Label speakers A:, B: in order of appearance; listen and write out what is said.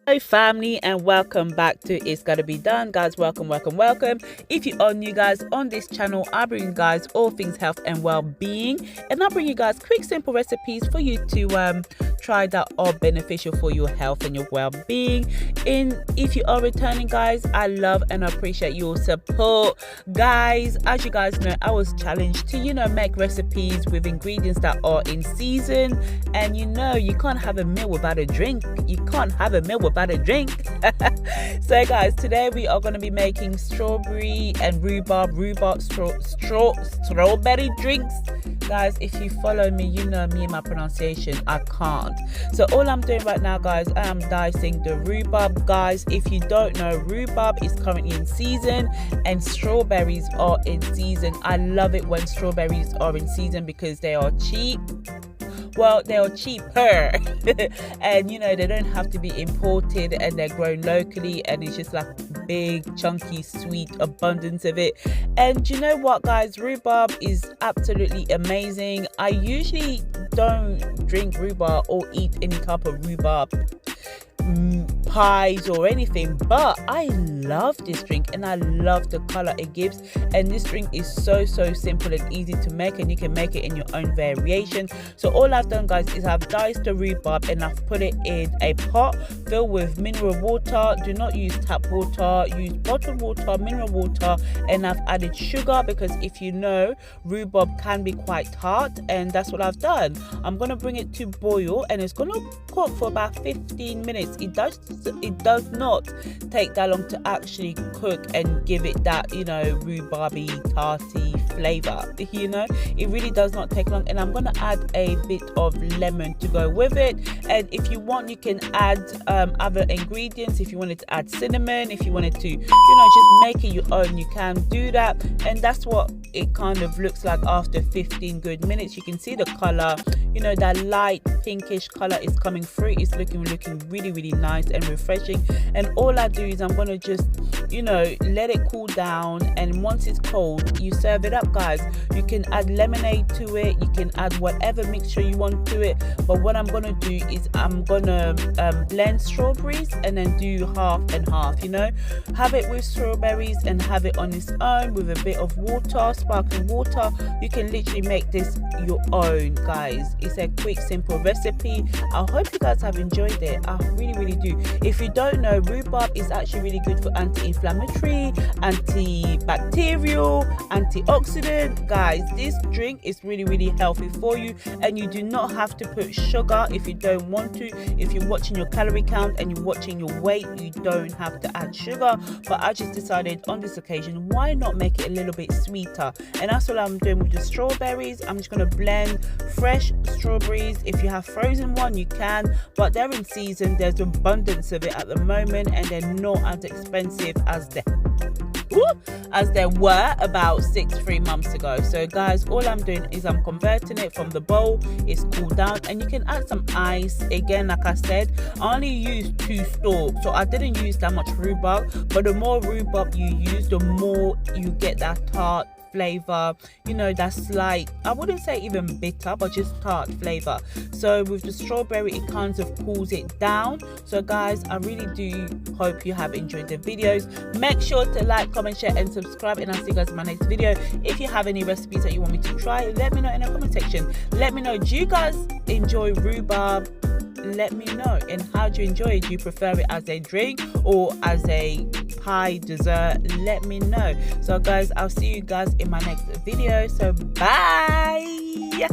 A: Hello family, and welcome back to It's Gotta Be Done. Guys, welcome. If you are new guys on this channel, I bring you guys all things health and well-being, and I bring you guys quick simple recipes for you to try that are beneficial for your health and your well-being. And if you are returning guys, I love and appreciate your support. Guys, as you guys know, I was challenged to make recipes with ingredients that are in season, and you can't have a meal without a drink. So guys, today we are going to be making strawberry and rhubarb strawberry drinks. Guys, if you follow me, you know me and my pronunciation, I can't. So all I'm doing right now guys, I am dicing the rhubarb. Guys, if you don't know, rhubarb is currently in season and strawberries are in season. I love it when strawberries are in season because they are cheap. Well, they are cheaper and they don't have to be imported, and they're grown locally, and it's just like big chunky sweet abundance of it. And you know what guys, rhubarb is absolutely amazing. I usually don't drink rhubarb or eat any type of rhubarb pies or anything, but I love this drink and I love the color it gives. And this drink is so simple and easy to make, and you can make it in your own variation. So all I've done guys is I've diced the rhubarb and I've put it in a pot filled with mineral water. Do not use tap water, use bottled water, mineral water, and I've added sugar because if you know, rhubarb can be quite tart, and that's what I've done. I'm going to bring it to boil, and it's going to cook for about 15 minutes. It does not take that long to actually cook and give it that rhubarby tarty flavor. It really does not take long. And I'm going to add a bit of lemon to go with it, and if you want you can add other ingredients. If you wanted to add cinnamon, if you wanted to just make it your own, you can do that. And that's what it kind of looks like after 15 good minutes. You can see the color, that light pinkish color is coming through. It's looking really nice and refreshing. And all I do is I'm gonna just let it cool down, and once it's cold you serve it up guys. You can add lemonade to it, you can add whatever mixture you want to it, but what I'm gonna do is I'm gonna blend strawberries and then do half and half. Have it with strawberries and have it on its own with a bit of water, sparkling water. You can literally make this your own guys. It's a quick simple recipe. I hope you guys have enjoyed it. I really do. If you don't know, rhubarb is actually really good for anti-inflammatory, antibacterial, antioxidant. Guys, this drink is really healthy for you, and you do not have to put sugar if you don't want to. If you're watching your calorie count and you're watching your weight, you don't have to add sugar. But I just decided on this occasion, why not make it a little bit sweeter? And that's what I'm doing with the strawberries. I'm just going to blend fresh strawberries. If you have frozen one you can, but they're in season. There's abundance of it at the moment, and they're not as expensive as they were about 3 months ago. So guys, all I'm doing is I'm converting it from the bowl. It's cooled down, and you can add some ice. Again, like I said, I only used 2 stalks, so I didn't use that much rhubarb, but the more rhubarb you use, the more you get that tart flavor, that's like, I wouldn't say even bitter, but just tart flavor. So with the strawberry it kind of cools it down. So guys, I really do hope you have enjoyed the videos. Make sure to like, comment, share and subscribe, and I'll see you guys in my next video. If you have any recipes that you want me to try, let me know in the comment section. Let me know, do you guys enjoy rhubarb? Let me know. And how do you enjoy it? Do you prefer it as a drink or as a pie dessert? Let me know. So guys, I'll see you guys in my next video. So bye.